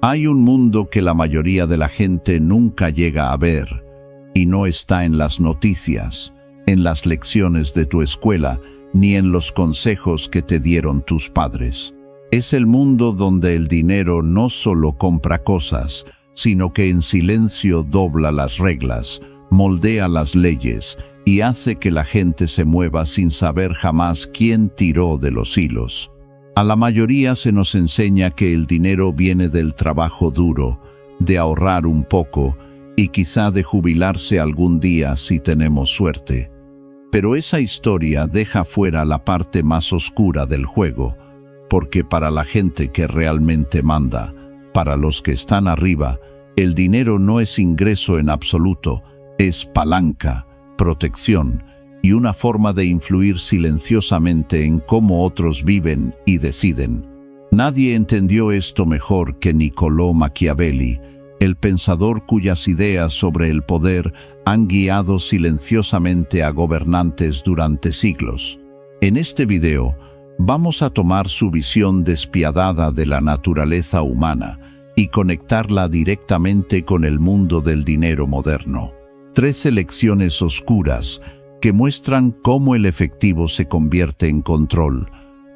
Hay un mundo que la mayoría de la gente nunca llega a ver, y no está en las noticias, en las lecciones de tu escuela, ni en los consejos que te dieron tus padres. Es el mundo donde el dinero no solo compra cosas, sino que en silencio dobla las reglas, moldea las leyes y hace que la gente se mueva sin saber jamás quién tiró de los hilos. A la mayoría se nos enseña que el dinero viene del trabajo duro, de ahorrar un poco y quizá de jubilarse algún día si tenemos suerte. Pero esa historia deja fuera la parte más oscura del juego, porque para la gente que realmente manda, para los que están arriba, el dinero no es ingreso en absoluto, es palanca, protección y una forma de influir silenciosamente en cómo otros viven y deciden. Nadie entendió esto mejor que Niccolò Machiavelli, el pensador cuyas ideas sobre el poder han guiado silenciosamente a gobernantes durante siglos. En este video, vamos a tomar su visión despiadada de la naturaleza humana y conectarla directamente con el mundo del dinero moderno. 13 lecciones oscuras que muestran cómo el efectivo se convierte en control,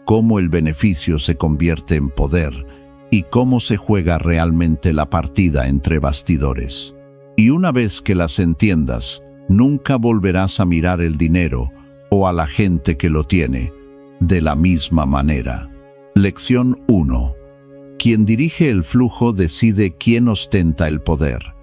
cómo el beneficio se convierte en poder y cómo se juega realmente la partida entre bastidores. Y una vez que las entiendas, nunca volverás a mirar el dinero o a la gente que lo tiene de la misma manera. Lección 1. Quien dirige el flujo decide quién ostenta el poder.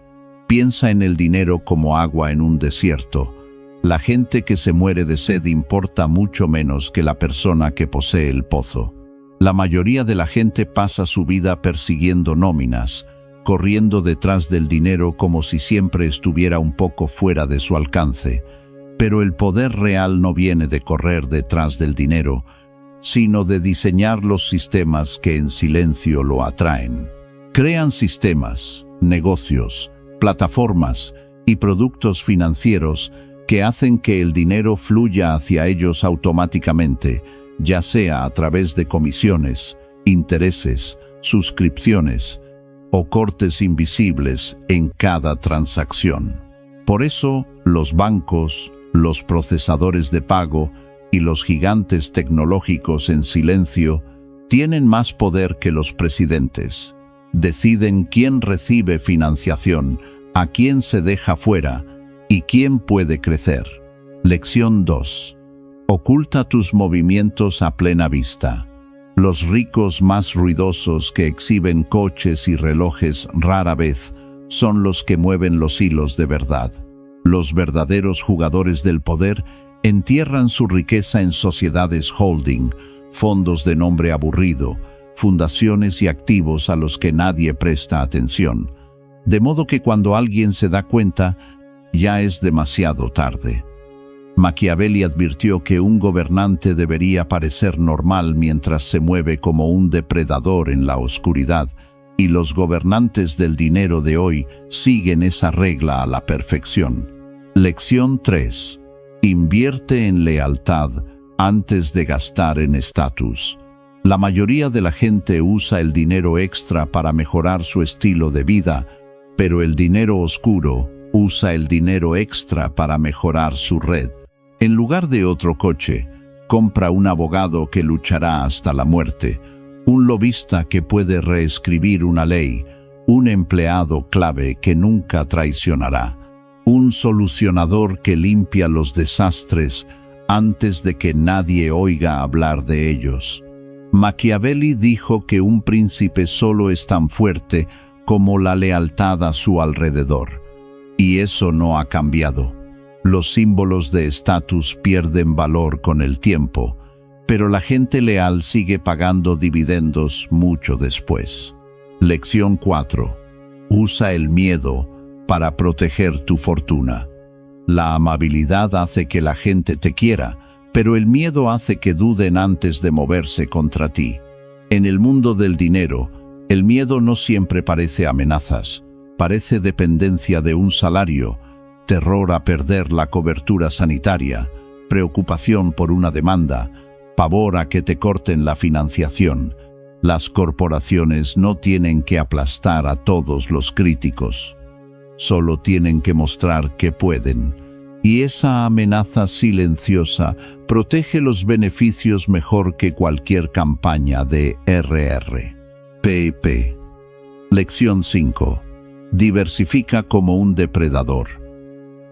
Piensa en el dinero como agua en un desierto. La gente que se muere de sed importa mucho menos que la persona que posee el pozo. La mayoría de la gente pasa su vida persiguiendo nóminas, corriendo detrás del dinero como si siempre estuviera un poco fuera de su alcance. Pero el poder real no viene de correr detrás del dinero, sino de diseñar los sistemas que en silencio lo atraen. Crean sistemas, negocios, plataformas y productos financieros que hacen que el dinero fluya hacia ellos automáticamente, ya sea a través de comisiones, intereses, suscripciones o cortes invisibles en cada transacción. Por eso, los bancos, los procesadores de pago y los gigantes tecnológicos en silencio tienen más poder que los presidentes. Deciden quién recibe financiación, a quién se deja fuera y quién puede crecer. Lección 2. Oculta tus movimientos a plena vista. Los ricos más ruidosos que exhiben coches y relojes rara vez son los que mueven los hilos de verdad. Los verdaderos jugadores del poder entierran su riqueza en sociedades holding, fondos de nombre aburrido, fundaciones y activos a los que nadie presta atención. De modo que cuando alguien se da cuenta, ya es demasiado tarde. Machiavelli advirtió que un gobernante debería parecer normal mientras se mueve como un depredador en la oscuridad, y los gobernantes del dinero de hoy siguen esa regla a la perfección. Lección 3. Invierte en lealtad antes de gastar en estatus. La mayoría de la gente usa el dinero extra para mejorar su estilo de vida, pero el dinero oscuro usa el dinero extra para mejorar su red. En lugar de otro coche, compra un abogado que luchará hasta la muerte, un lobista que puede reescribir una ley, un empleado clave que nunca traicionará, un solucionador que limpia los desastres antes de que nadie oiga hablar de ellos. Machiavelli dijo que un príncipe solo es tan fuerte como la lealtad a su alrededor. Y eso no ha cambiado. Los símbolos de estatus pierden valor con el tiempo, pero la gente leal sigue pagando dividendos mucho después. Lección 4. Usa el miedo para proteger tu fortuna. La amabilidad hace que la gente te quiera, pero el miedo hace que duden antes de moverse contra ti. En el mundo del dinero, el miedo no siempre parece amenazas. Parece dependencia de un salario, terror a perder la cobertura sanitaria, preocupación por una demanda, pavor a que te corten la financiación. Las corporaciones no tienen que aplastar a todos los críticos. Solo tienen que mostrar que pueden. Y esa amenaza silenciosa protege los beneficios mejor que cualquier campaña de RRPP. Lección 5. Diversifica como un depredador.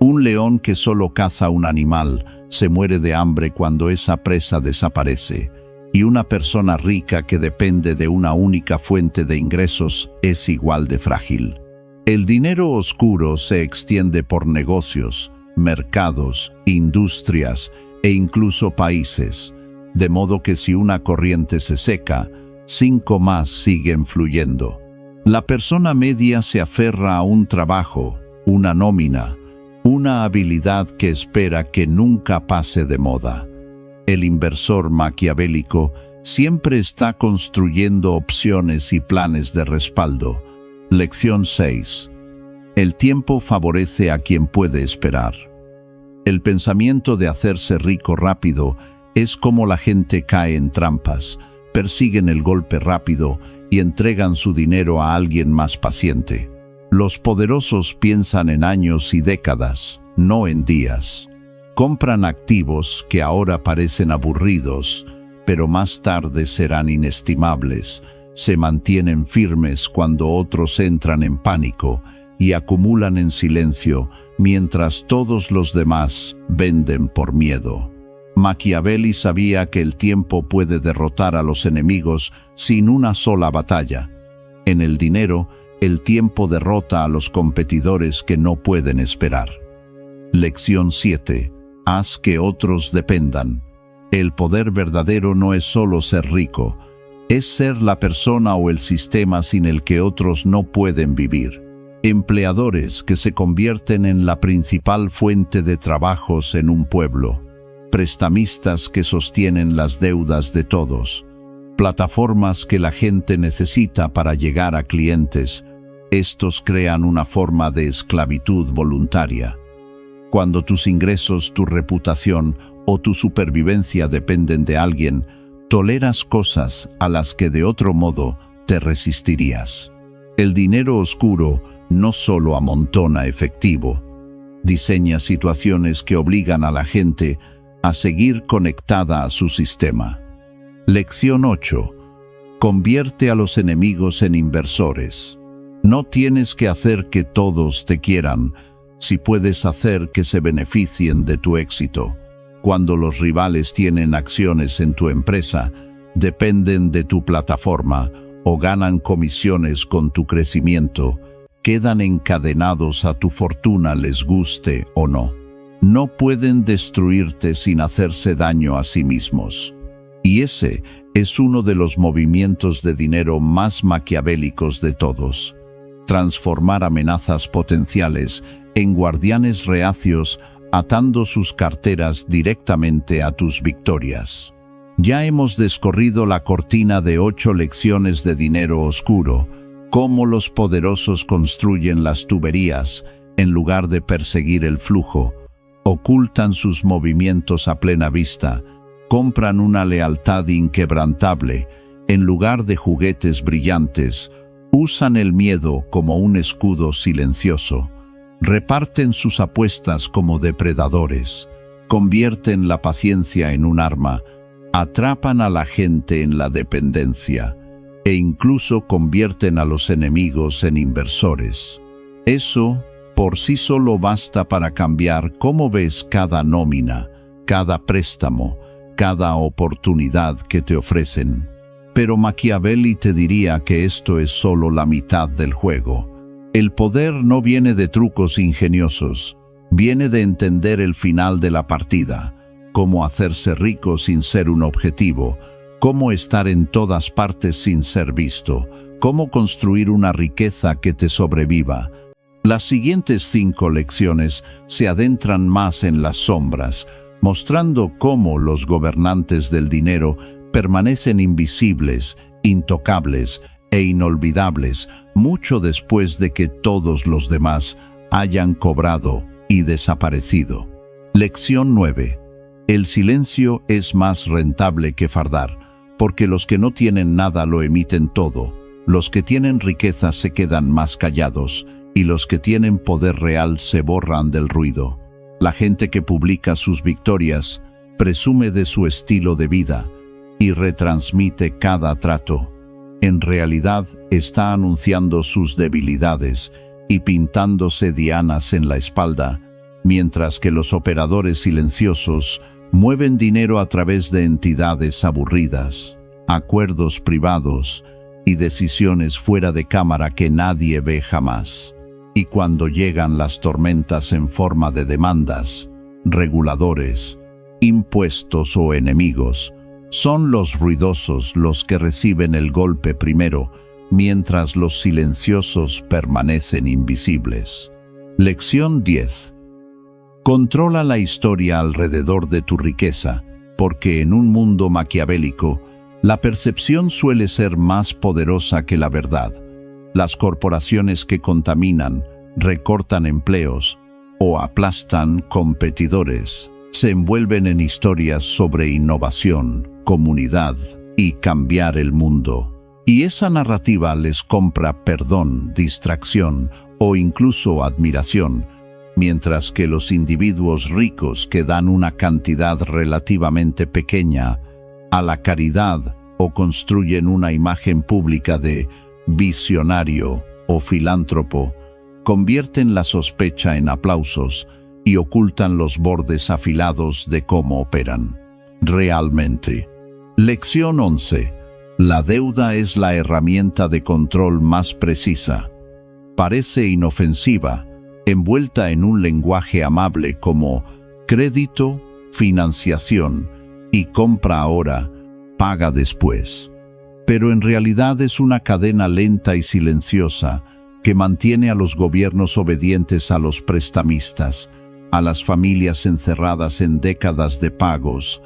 Un león que solo caza un animal se muere de hambre cuando esa presa desaparece, y una persona rica que depende de una única fuente de ingresos es igual de frágil. El dinero oscuro se extiende por negocios, mercados, industrias e incluso países, de modo que si una corriente se seca, 5 más siguen fluyendo. La persona media se aferra a un trabajo, una nómina, una habilidad que espera que nunca pase de moda. El inversor maquiavélico siempre está construyendo opciones y planes de respaldo. Lección 6. El tiempo favorece a quien puede esperar. El pensamiento de hacerse rico rápido es como la gente cae en trampas, persiguen el golpe rápido y entregan su dinero a alguien más paciente. Los poderosos piensan en años y décadas, no en días. Compran activos que ahora parecen aburridos, pero más tarde serán inestimables. Se mantienen firmes cuando otros entran en pánico y acumulan en silencio mientras todos los demás venden por miedo. Machiavelli sabía que el tiempo puede derrotar a los enemigos sin una sola batalla. En el dinero, el tiempo derrota a los competidores que no pueden esperar. Lección 7. Haz que otros dependan. El poder verdadero no es solo ser rico, es ser la persona o el sistema sin el que otros no pueden vivir. Empleadores que se convierten en la principal fuente de trabajos en un pueblo. Prestamistas que sostienen las deudas de todos. Plataformas que la gente necesita para llegar a clientes. Estos crean una forma de esclavitud voluntaria. Cuando tus ingresos, tu reputación o tu supervivencia dependen de alguien, toleras cosas a las que de otro modo te resistirías. El dinero oscuro no solo amontona efectivo, diseña situaciones que obligan a la gente a seguir conectada a su sistema. Lección 8. Convierte a los enemigos en inversores. No tienes que hacer que todos te quieran, si puedes hacer que se beneficien de tu éxito. Cuando los rivales tienen acciones en tu empresa, dependen de tu plataforma o ganan comisiones con tu crecimiento, quedan encadenados a tu fortuna les guste o no. No pueden destruirte sin hacerse daño a sí mismos. Y ese es uno de los movimientos de dinero más maquiavélicos de todos. Transformar amenazas potenciales en guardianes reacios, atando sus carteras directamente a tus victorias. Ya hemos descorrido la cortina de 8 lecciones de dinero oscuro, cómo los poderosos construyen las tuberías en lugar de perseguir el flujo, ocultan sus movimientos a plena vista, compran una lealtad inquebrantable en lugar de juguetes brillantes, usan el miedo como un escudo silencioso, reparten sus apuestas como depredadores, convierten la paciencia en un arma, atrapan a la gente en la dependencia e incluso convierten a los enemigos en inversores. Eso por sí solo basta para cambiar cómo ves cada nómina, cada préstamo, cada oportunidad que te ofrecen. Pero Machiavelli te diría que esto es solo la mitad del juego. El poder no viene de trucos ingeniosos, viene de entender el final de la partida, cómo hacerse rico sin ser un objetivo, cómo estar en todas partes sin ser visto, cómo construir una riqueza que te sobreviva. Las siguientes 5 lecciones se adentran más en las sombras, mostrando cómo los gobernantes del dinero permanecen invisibles, intocables e inolvidables mucho después de que todos los demás hayan cobrado y desaparecido. Lección 9. El silencio es más rentable que fardar. porque los que no tienen nada lo emiten todo, los que tienen riqueza se quedan más callados, y los que tienen poder real se borran del ruido. La gente que publica sus victorias presume de su estilo de vida y retransmite cada trato. En realidad está anunciando sus debilidades y pintándose dianas en la espalda, mientras que los operadores silenciosos mueven dinero a través de entidades aburridas, acuerdos privados y decisiones fuera de cámara que nadie ve jamás. Y cuando llegan las tormentas en forma de demandas, reguladores, impuestos o enemigos, son los ruidosos los que reciben el golpe primero, mientras los silenciosos permanecen invisibles. Lección 10. Controla la historia alrededor de tu riqueza, porque en un mundo maquiavélico, la percepción suele ser más poderosa que la verdad. Las corporaciones que contaminan, recortan empleos o aplastan competidores se envuelven en historias sobre innovación, comunidad y cambiar el mundo. Y esa narrativa les compra perdón, distracción o incluso admiración, mientras que los individuos ricos que dan una cantidad relativamente pequeña a la caridad o construyen una imagen pública de visionario o filántropo, convierten la sospecha en aplausos y ocultan los bordes afilados de cómo operan realmente. Lección 11. La deuda es la herramienta de control más precisa. Parece inofensiva, envuelta en un lenguaje amable como crédito, financiación y compra ahora, paga después. Pero en realidad es una cadena lenta y silenciosa que mantiene a los gobiernos obedientes a los prestamistas, a las familias encerradas en décadas de pagos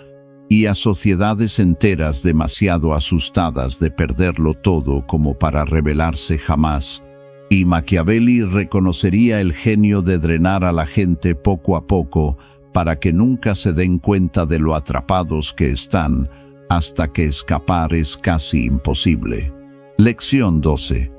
y a sociedades enteras demasiado asustadas de perderlo todo como para rebelarse jamás. Y Machiavelli reconocería el genio de drenar a la gente poco a poco para que nunca se den cuenta de lo atrapados que están, hasta que escapar es casi imposible. Lección 12.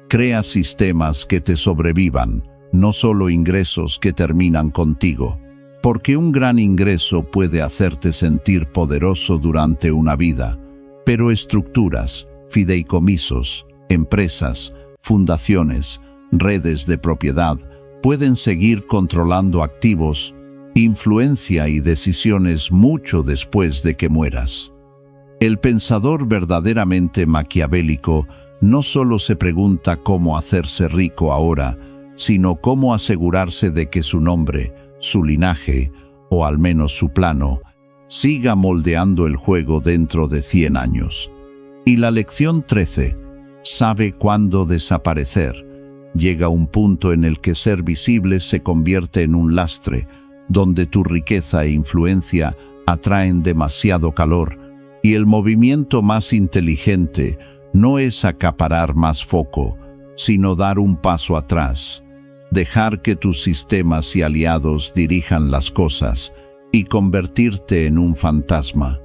Crea sistemas que te sobrevivan, no solo ingresos que terminan contigo, porque un gran ingreso puede hacerte sentir poderoso durante una vida, pero estructuras, fideicomisos, empresas, fundaciones, redes de propiedad pueden seguir controlando activos, influencia y decisiones mucho después de que mueras. El pensador verdaderamente maquiavélico no solo se pregunta cómo hacerse rico ahora, sino cómo asegurarse de que su nombre, su linaje, o al menos su plano, siga moldeando el juego dentro de 100 años. Y la lección 13. Sabe cuándo desaparecer. Llega un punto en el que ser visible se convierte en un lastre, donde tu riqueza e influencia atraen demasiado calor, y el movimiento más inteligente no es acaparar más foco, sino dar un paso atrás, dejar que tus sistemas y aliados dirijan las cosas y convertirte en un fantasma,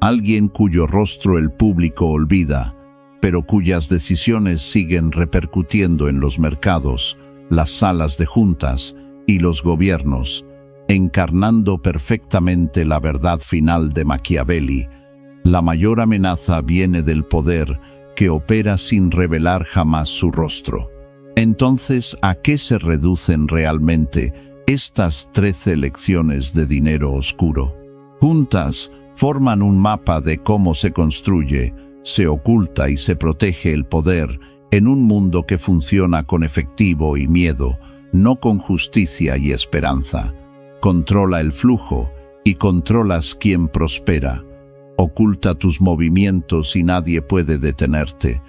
alguien cuyo rostro el público olvida, pero cuyas decisiones siguen repercutiendo en los mercados, las salas de juntas y los gobiernos, encarnando perfectamente la verdad final de Machiavelli. La mayor amenaza viene del poder que opera sin revelar jamás su rostro. Entonces, ¿a qué se reducen realmente estas 13 lecciones de dinero oscuro? Juntas, forman un mapa de cómo se construye, se oculta y se protege el poder en un mundo que funciona con efectivo y miedo, no con justicia y esperanza. Controla el flujo y controlas quién prospera. Oculta tus movimientos y nadie puede detenerte.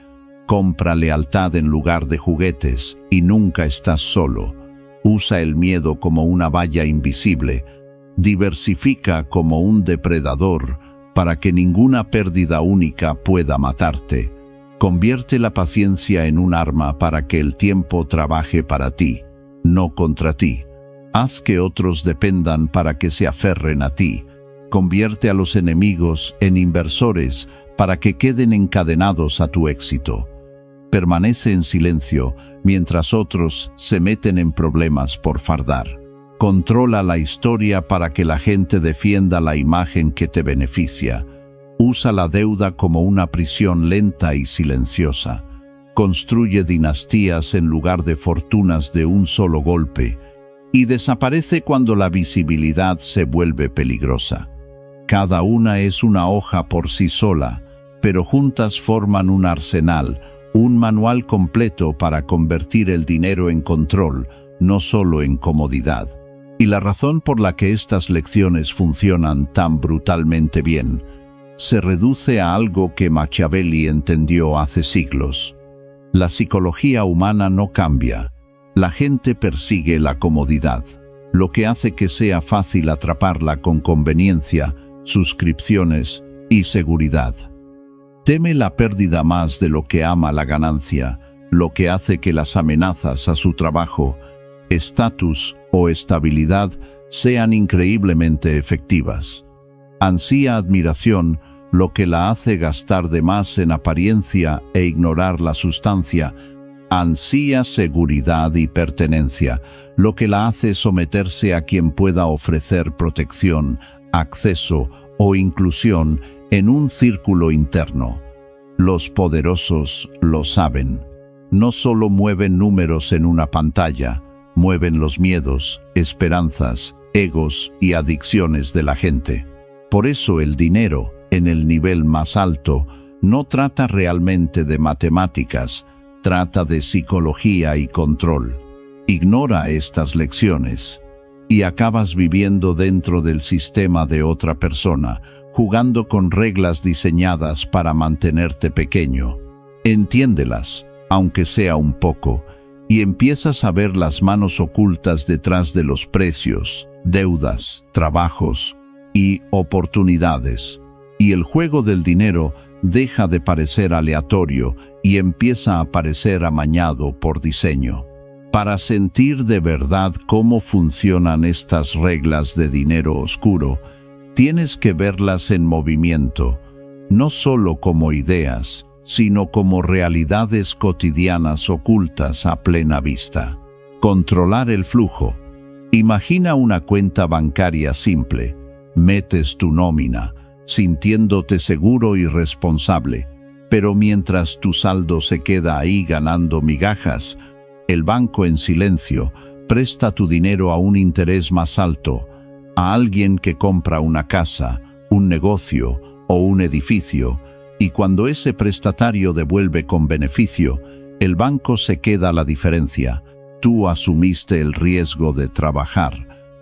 Compra lealtad en lugar de juguetes y nunca estás solo. Usa el miedo como una valla invisible. Diversifica como un depredador para que ninguna pérdida única pueda matarte. Convierte la paciencia en un arma para que el tiempo trabaje para ti, no contra ti. Haz que otros dependan para que se aferren a ti. Convierte a los enemigos en inversores para que queden encadenados a tu éxito. Permanece en silencio mientras otros se meten en problemas por fardar. Controla la historia para que la gente defienda la imagen que te beneficia. Usa la deuda como una prisión lenta y silenciosa. Construye dinastías en lugar de fortunas de un solo golpe. Y desaparece cuando la visibilidad se vuelve peligrosa. Cada una es una hoja por sí sola, pero juntas forman un arsenal, un manual completo para convertir el dinero en control, no solo en comodidad. Y la razón por la que estas lecciones funcionan tan brutalmente bien se reduce a algo que Machiavelli entendió hace siglos. La psicología humana no cambia. La gente persigue la comodidad, lo que hace que sea fácil atraparla con conveniencia, suscripciones y seguridad. Teme la pérdida más de lo que ama la ganancia, lo que hace que las amenazas a su trabajo, estatus o estabilidad sean increíblemente efectivas. Ansía admiración, lo que la hace gastar de más en apariencia e ignorar la sustancia. Ansía seguridad y pertenencia, lo que la hace someterse a quien pueda ofrecer protección, acceso o inclusión en un círculo interno. Los poderosos lo saben. No solo mueven números en una pantalla, mueven los miedos, esperanzas, egos y adicciones de la gente. Por eso el dinero, en el nivel más alto, no trata realmente de matemáticas, trata de psicología y control. Ignora estas lecciones y acabas viviendo dentro del sistema de otra persona, jugando con reglas diseñadas para mantenerte pequeño. Entiéndelas, aunque sea un poco, y empiezas a ver las manos ocultas detrás de los precios, deudas, trabajos y oportunidades. Y el juego del dinero deja de parecer aleatorio y empieza a parecer amañado por diseño. Para sentir de verdad cómo funcionan estas reglas de dinero oscuro, tienes que verlas en movimiento, no solo como ideas, sino como realidades cotidianas ocultas a plena vista. Controlar el flujo. Imagina una cuenta bancaria simple. Metes tu nómina, sintiéndote seguro y responsable, pero mientras tu saldo se queda ahí ganando migajas, el banco en silencio presta tu dinero a un interés más alto, a alguien que compra una casa, un negocio o un edificio, y cuando ese prestatario devuelve con beneficio, el banco se queda la diferencia. Tú asumiste el riesgo de trabajar,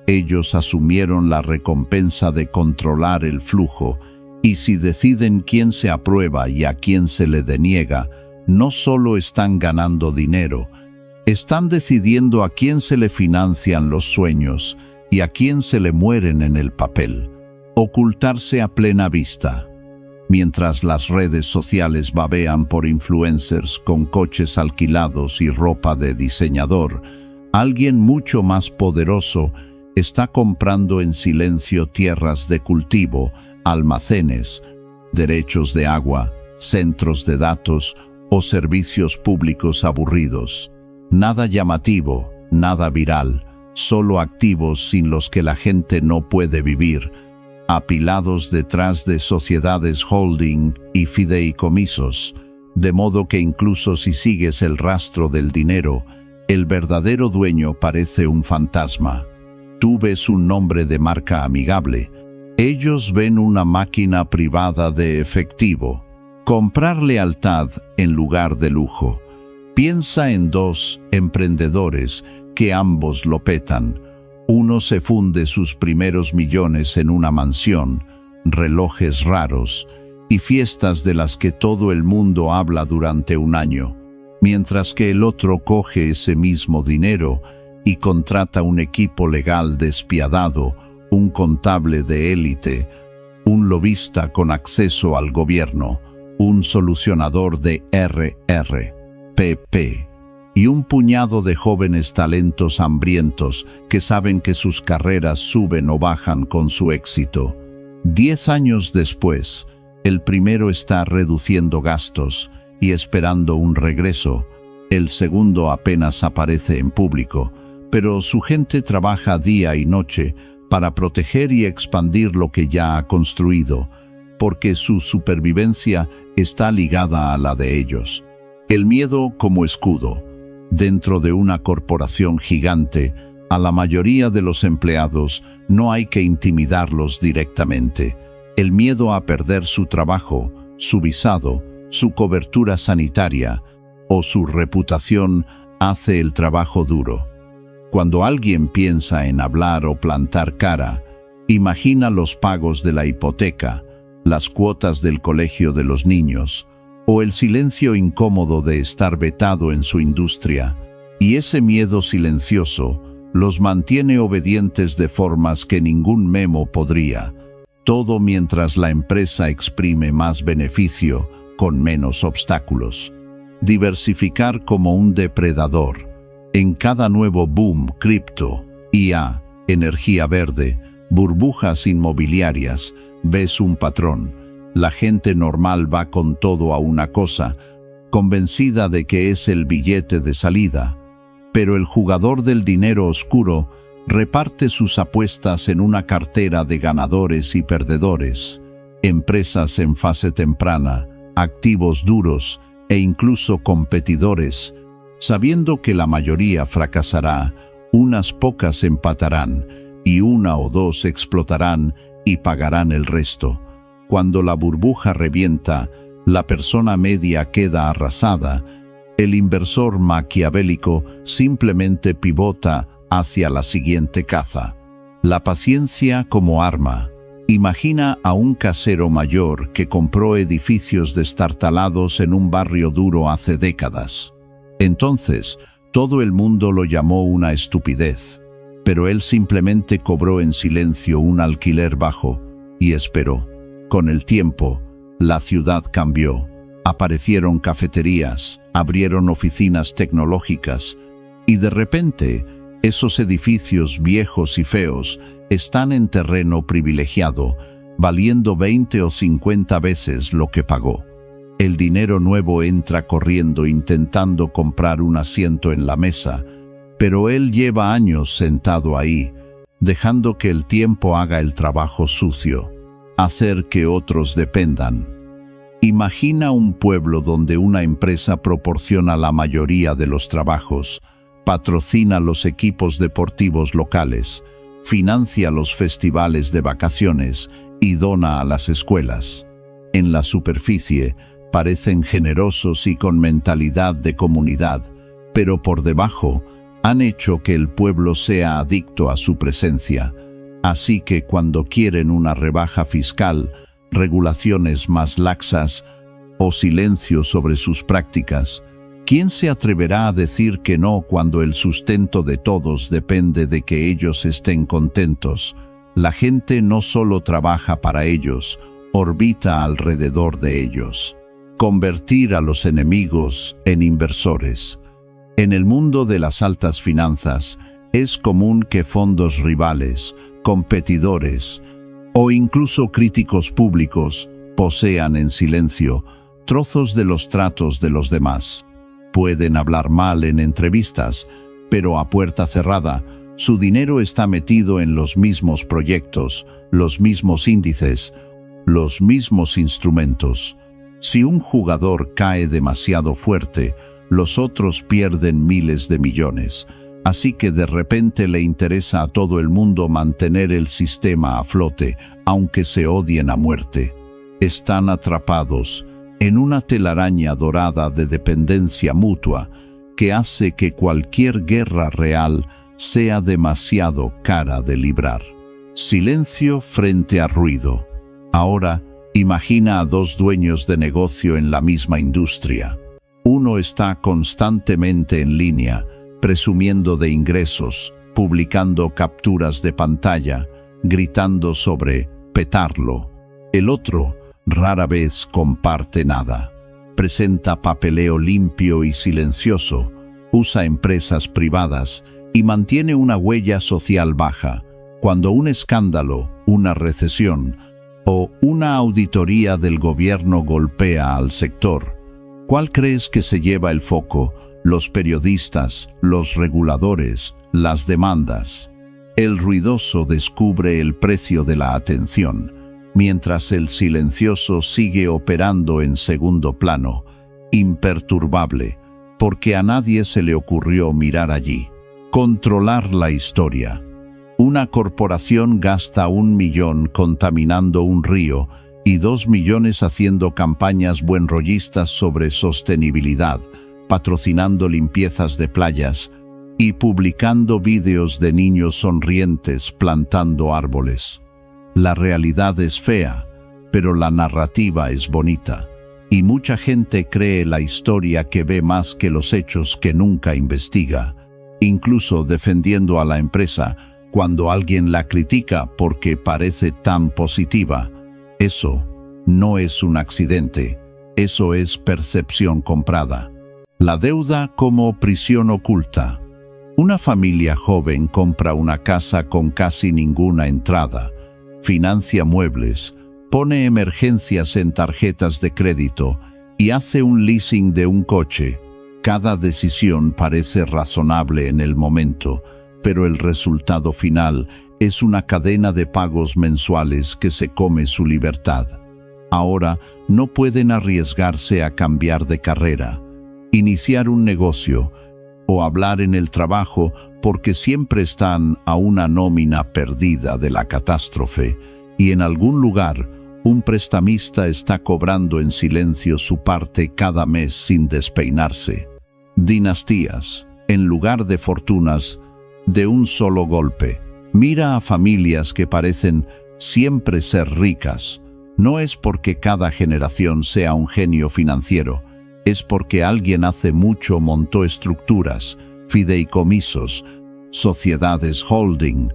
ellos asumieron la recompensa de controlar el flujo, y si deciden quién se aprueba y a quién se le deniega, no solo están ganando dinero, están decidiendo a quién se le financian los sueños y a quién se le mueren en el papel. Ocultarse a plena vista. Mientras las redes sociales babean por influencers con coches alquilados y ropa de diseñador, alguien mucho más poderoso está comprando en silencio tierras de cultivo, almacenes, derechos de agua, centros de datos o servicios públicos aburridos. Nada llamativo, nada viral, solo activos sin los que la gente no puede vivir, apilados detrás de sociedades holding y fideicomisos, de modo que incluso si sigues el rastro del dinero, el verdadero dueño parece un fantasma. Tú ves un nombre de marca amigable, ellos ven una máquina privada de efectivo. Comprar lealtad en lugar de lujo. Piensa en dos emprendedores que ambos lo petan. Uno se funde sus primeros millones en una mansión, relojes raros y fiestas de las que todo el mundo habla durante un año, mientras que el otro coge ese mismo dinero y contrata un equipo legal despiadado, un contable de élite, un lobista con acceso al gobierno, un solucionador de RRPP y un puñado de jóvenes talentos hambrientos que saben que sus carreras suben o bajan con su éxito. 10 años después, El primero está reduciendo gastos y esperando un regreso. El segundo apenas aparece en público, pero su gente trabaja día y noche para proteger y expandir lo que ya ha construido, porque su supervivencia está ligada a la de ellos. El miedo como escudo. Dentro de una corporación gigante, a la mayoría de los empleados no hay que intimidarlos directamente. El miedo a perder su trabajo, su visado, su cobertura sanitaria o su reputación hace el trabajo duro. Cuando alguien piensa en hablar o plantar cara, imagina los pagos de la hipoteca, las cuotas del colegio de los niños, o el silencio incómodo de estar vetado en su industria, y ese miedo silencioso los mantiene obedientes de formas que ningún memo podría, todo mientras la empresa exprime más beneficio con menos obstáculos. Diversificar como un depredador. En cada nuevo boom, cripto, IA, energía verde, burbujas inmobiliarias, ves un patrón. La gente normal va con todo a una cosa, convencida de que es el billete de salida. Pero el jugador del dinero oscuro reparte sus apuestas en una cartera de ganadores y perdedores, empresas en fase temprana, activos duros e incluso competidores, sabiendo que la mayoría fracasará, unas pocas empatarán y una o dos explotarán y pagarán el resto. Cuando la burbuja revienta, la persona media queda arrasada. El inversor maquiavélico simplemente pivota hacia la siguiente caza. La paciencia como arma. Imagina a un casero mayor que compró edificios destartalados en un barrio duro hace décadas. Entonces, todo el mundo lo llamó una estupidez, pero él simplemente cobró en silencio un alquiler bajo y esperó. Con el tiempo, la ciudad cambió. Aparecieron cafeterías, abrieron oficinas tecnológicas y de repente, esos edificios viejos y feos están en terreno privilegiado, valiendo 20 o 50 veces lo que pagó. El dinero nuevo entra corriendo intentando comprar un asiento en la mesa, pero él lleva años sentado ahí, dejando que el tiempo haga el trabajo sucio, hacer que otros dependan. Imagina un pueblo donde una empresa proporciona la mayoría de los trabajos, patrocina los equipos deportivos locales, financia los festivales de vacaciones y dona a las escuelas. En la superficie, parecen generosos y con mentalidad de comunidad, pero por debajo han hecho que el pueblo sea adicto a su presencia. Así que cuando quieren una rebaja fiscal, regulaciones más laxas o silencio sobre sus prácticas, ¿quién se atreverá a decir que no cuando el sustento de todos depende de que ellos estén contentos? La gente no solo trabaja para ellos, orbita alrededor de ellos. Convertir a los enemigos en inversores. En el mundo de las altas finanzas, es común que fondos rivales, competidores o incluso críticos públicos posean en silencio trozos de los tratos de los demás. Pueden hablar mal en entrevistas, pero a puerta cerrada, su dinero está metido en los mismos proyectos, los mismos índices, los mismos instrumentos. Si un jugador cae demasiado fuerte, los otros pierden miles de millones. Así que de repente le interesa a todo el mundo mantener el sistema a flote, aunque se odien a muerte. Están atrapados en una telaraña dorada de dependencia mutua que hace que cualquier guerra real sea demasiado cara de librar. Silencio frente a ruido. Ahora, imagina a dos dueños de negocio en la misma industria. Uno está constantemente en línea, presumiendo de ingresos, publicando capturas de pantalla, gritando sobre petarlo. El otro rara vez comparte nada. Presenta papeleo limpio y silencioso, usa empresas privadas y mantiene una huella social baja. Cuando un escándalo, una recesión O una auditoría del gobierno golpea al sector. ¿Cuál crees que se lleva el foco? ¿Los periodistas, los reguladores, las demandas? El ruidoso descubre el precio de la atención, mientras el silencioso sigue operando en segundo plano, imperturbable, porque a nadie se le ocurrió mirar allí. Controlar la historia. Una corporación gasta 1 millón contaminando un río y 2 millones haciendo campañas buenrollistas sobre sostenibilidad, patrocinando limpiezas de playas y publicando vídeos de niños sonrientes plantando árboles. La realidad es fea, pero la narrativa es bonita, y mucha gente cree la historia que ve más que los hechos que nunca investiga, incluso defendiendo a la empresa cuando alguien la critica porque parece tan positiva. Eso no es un accidente, eso es percepción comprada. La deuda como prisión oculta. Una familia joven compra una casa con casi ninguna entrada, financia muebles, pone emergencias en tarjetas de crédito y hace un leasing de un coche. Cada decisión parece razonable en el momento, pero el resultado final es una cadena de pagos mensuales que se come su libertad. Ahora no pueden arriesgarse a cambiar de carrera, iniciar un negocio o hablar en el trabajo porque siempre están a una nómina perdida de la catástrofe, y en algún lugar un prestamista está cobrando en silencio su parte cada mes sin despeinarse. Dinastías, en lugar de fortunas, de un solo golpe. Mira a familias que parecen siempre ser ricas. No es porque cada generación sea un genio financiero, es porque alguien hace mucho montó estructuras, fideicomisos, sociedades holding,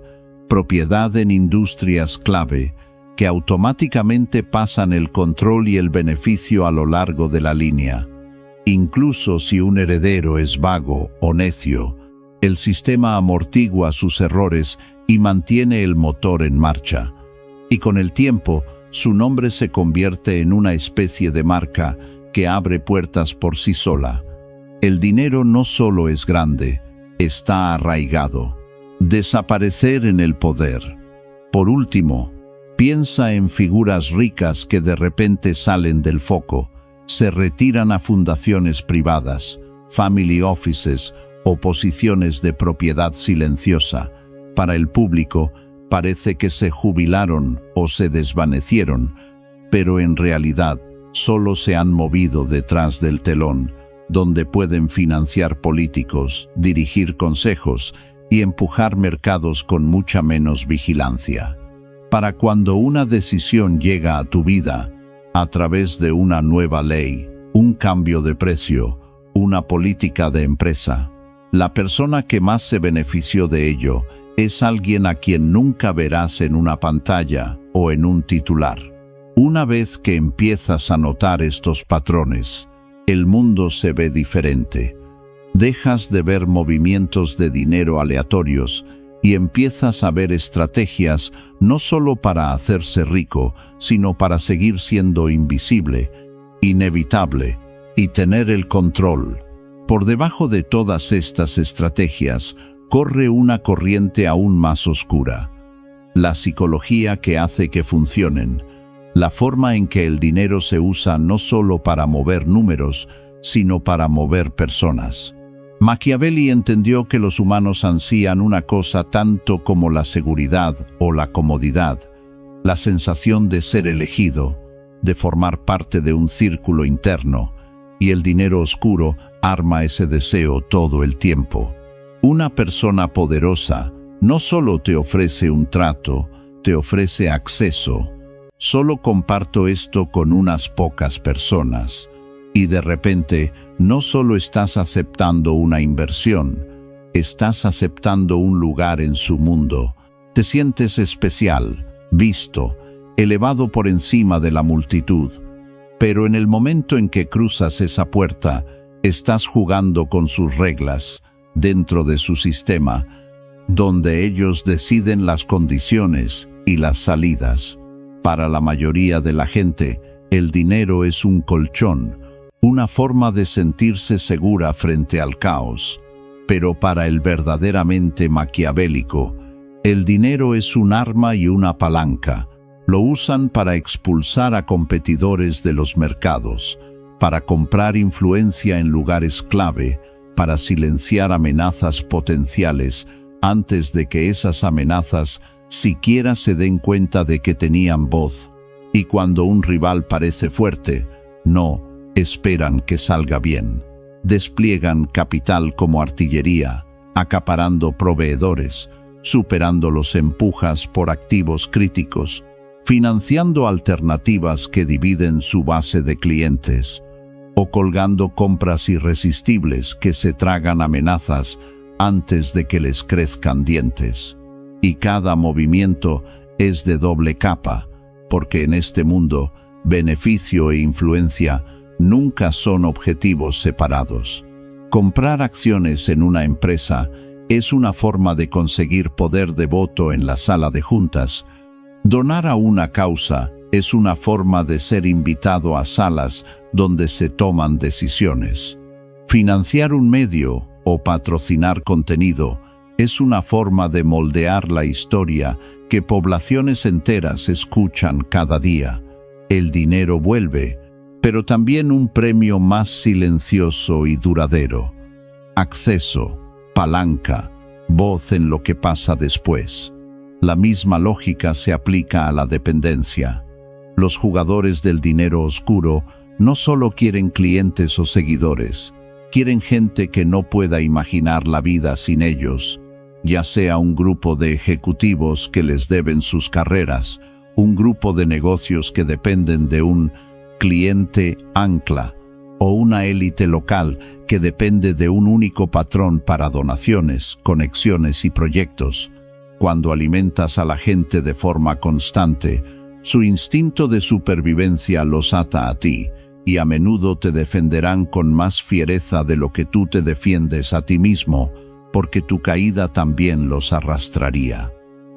propiedad en industrias clave, que automáticamente pasan el control y el beneficio a lo largo de la línea. Incluso si un heredero es vago o necio, el sistema amortigua sus errores y mantiene el motor en marcha. Y con el tiempo, su nombre se convierte en una especie de marca que abre puertas por sí sola. El dinero no solo es grande, está arraigado. Desaparecer en el poder. Por último, piensa en figuras ricas que de repente salen del foco, se retiran a fundaciones privadas, family offices o posiciones de propiedad silenciosa. Para el público, parece que se jubilaron o se desvanecieron, pero en realidad solo se han movido detrás del telón, donde pueden financiar políticos, dirigir consejos y empujar mercados con mucha menos vigilancia. Para cuando una decisión llega a tu vida, a través de una nueva ley, un cambio de precio, una política de empresa, la persona que más se benefició de ello es alguien a quien nunca verás en una pantalla o en un titular. Una vez que empiezas a notar estos patrones, el mundo se ve diferente. Dejas de ver movimientos de dinero aleatorios y empiezas a ver estrategias no solo para hacerse rico, sino para seguir siendo invisible, inevitable y tener el control. Por debajo de todas estas estrategias corre una corriente aún más oscura: la psicología que hace que funcionen, la forma en que el dinero se usa no solo para mover números, sino para mover personas. Machiavelli entendió que los humanos ansían una cosa tanto como la seguridad o la comodidad, la sensación de ser elegido, de formar parte de un círculo interno, y el dinero oscuro arma ese deseo todo el tiempo. Una persona poderosa no solo te ofrece un trato, te ofrece acceso. Solo comparto esto con unas pocas personas. Y de repente, no solo estás aceptando una inversión, estás aceptando un lugar en su mundo. Te sientes especial, visto, elevado por encima de la multitud. Pero en el momento en que cruzas esa puerta, estás jugando con sus reglas, dentro de su sistema, donde ellos deciden las condiciones y las salidas. Para la mayoría de la gente, el dinero es un colchón, una forma de sentirse segura frente al caos. Pero para el verdaderamente maquiavélico, el dinero es un arma y una palanca. Lo usan para expulsar a competidores de los mercados, para comprar influencia en lugares clave, para silenciar amenazas potenciales antes de que esas amenazas siquiera se den cuenta de que tenían voz. Y cuando un rival parece fuerte, no esperan que salga bien. Despliegan capital como artillería, acaparando proveedores, superando los empujas por activos críticos, financiando alternativas que dividen su base de clientes, o colgando compras irresistibles que se tragan amenazas antes de que les crezcan dientes. Y cada movimiento es de doble capa, porque en este mundo, beneficio e influencia nunca son objetivos separados. Comprar acciones en una empresa es una forma de conseguir poder de voto en la sala de juntas. Donar a una causa es una forma de ser invitado a salas donde se toman decisiones. Financiar un medio o patrocinar contenido es una forma de moldear la historia que poblaciones enteras escuchan cada día. El dinero vuelve, pero también un premio más silencioso y duradero. Acceso, palanca, voz en lo que pasa después. La misma lógica se aplica a la dependencia. Los jugadores del dinero oscuro no solo quieren clientes o seguidores, quieren gente que no pueda imaginar la vida sin ellos, ya sea un grupo de ejecutivos que les deben sus carreras, un grupo de negocios que dependen de un cliente ancla, o una élite local que depende de un único patrón para donaciones, conexiones y proyectos. Cuando alimentas a la gente de forma constante, su instinto de supervivencia los ata a ti, y a menudo te defenderán con más fiereza de lo que tú te defiendes a ti mismo, porque tu caída también los arrastraría.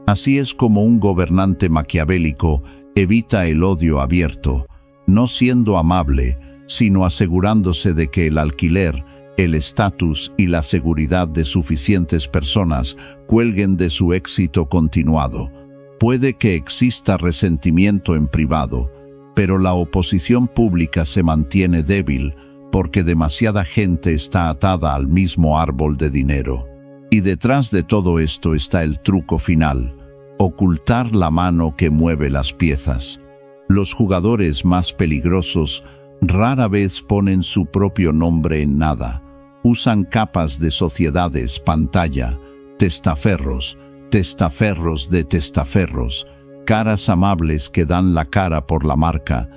Así es como un gobernante maquiavélico evita el odio abierto, no siendo amable, sino asegurándose de que el alquiler, el estatus y la seguridad de suficientes personas cuelguen de su éxito continuado. Puede que exista resentimiento en privado, pero la oposición pública se mantiene débil porque demasiada gente está atada al mismo árbol de dinero. Y detrás de todo esto está el truco final: ocultar la mano que mueve las piezas. Los jugadores más peligrosos rara vez ponen su propio nombre en nada. Usan capas de sociedades pantalla, testaferros de testaferros, caras amables que dan la cara por la marca,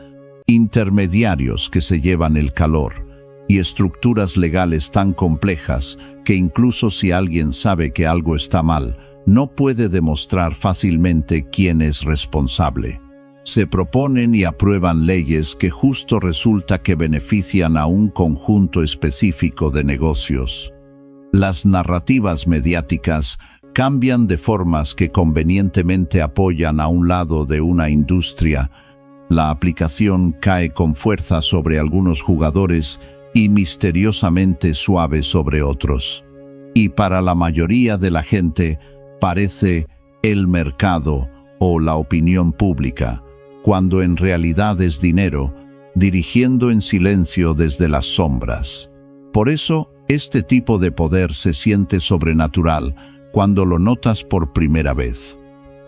intermediarios que se llevan el calor, y estructuras legales tan complejas que incluso si alguien sabe que algo está mal, no puede demostrar fácilmente quién es responsable. Se proponen y aprueban leyes que justo resulta que benefician a un conjunto específico de negocios. Las narrativas mediáticas cambian de formas que convenientemente apoyan a un lado de una industria. La aplicación cae con fuerza sobre algunos jugadores y misteriosamente suave sobre otros. Y para la mayoría de la gente parece el mercado o la opinión pública, cuando en realidad es dinero, dirigiendo en silencio desde las sombras. Por eso, este tipo de poder se siente sobrenatural cuando lo notas por primera vez.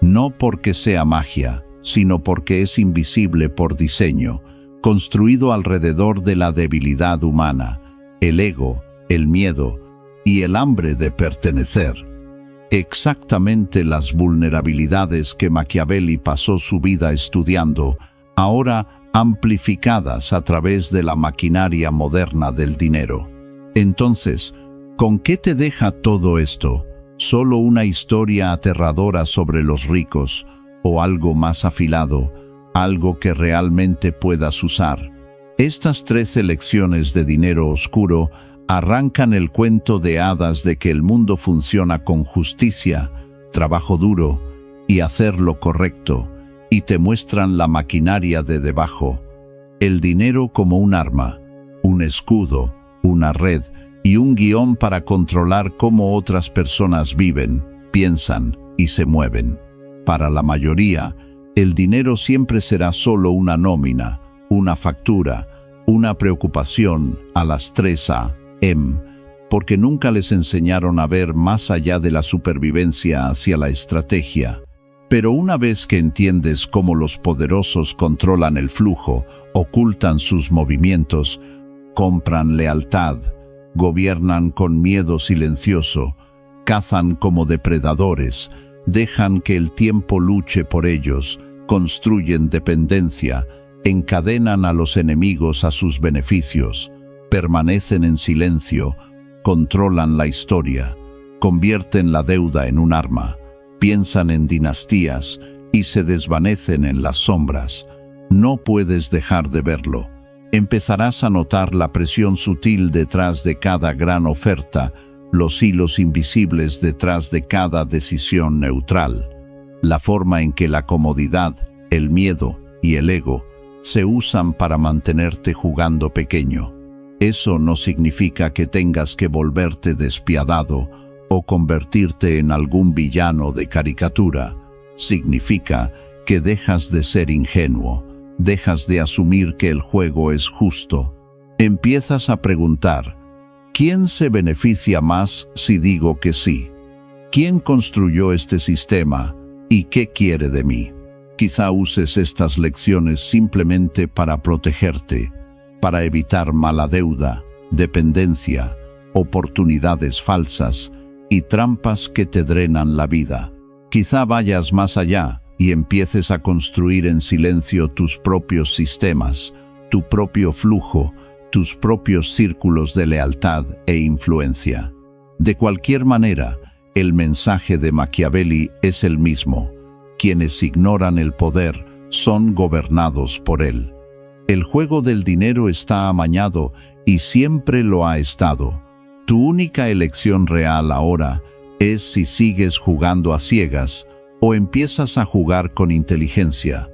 No porque sea magia, sino porque es invisible por diseño, construido alrededor de la debilidad humana, el ego, el miedo y el hambre de pertenecer. Exactamente las vulnerabilidades que Machiavelli pasó su vida estudiando, ahora amplificadas a través de la maquinaria moderna del dinero. Entonces, ¿con qué te deja todo esto? ¿Solo una historia aterradora sobre los ricos o algo más afilado, algo que realmente puedas usar? Estas 13 lecciones de dinero oscuro arrancan el cuento de hadas de que el mundo funciona con justicia, trabajo duro y hacer lo correcto, y te muestran la maquinaria de debajo. El dinero como un arma, un escudo, una red y un guión para controlar cómo otras personas viven, piensan y se mueven. Para la mayoría, el dinero siempre será solo una nómina, una factura, una preocupación a las 3 a.m., porque nunca les enseñaron a ver más allá de la supervivencia hacia la estrategia. Pero una vez que entiendes cómo los poderosos controlan el flujo, ocultan sus movimientos, compran lealtad, gobiernan con miedo silencioso, cazan como depredadores, dejan que el tiempo luche por ellos, construyen dependencia, encadenan a los enemigos a sus beneficios, permanecen en silencio, controlan la historia, convierten la deuda en un arma, piensan en dinastías y se desvanecen en las sombras. No puedes dejar de verlo. Empezarás a notar la presión sutil detrás de cada gran oferta, los hilos invisibles detrás de cada decisión neutral, la forma en que la comodidad, el miedo y el ego se usan para mantenerte jugando pequeño. Eso no significa que tengas que volverte despiadado o convertirte en algún villano de caricatura. Significa que dejas de ser ingenuo, dejas de asumir que el juego es justo. Empiezas a preguntar, ¿quién se beneficia más si digo que sí? ¿Quién construyó este sistema y qué quiere de mí? Quizá uses estas lecciones simplemente para protegerte, para evitar mala deuda, dependencia, oportunidades falsas y trampas que te drenan la vida. Quizá vayas más allá y empieces a construir en silencio tus propios sistemas, tu propio flujo, tus propios círculos de lealtad e influencia. De cualquier manera, el mensaje de Machiavelli es el mismo. Quienes ignoran el poder son gobernados por él. El juego del dinero está amañado y siempre lo ha estado. Tu única elección real ahora es si sigues jugando a ciegas o empiezas a jugar con inteligencia.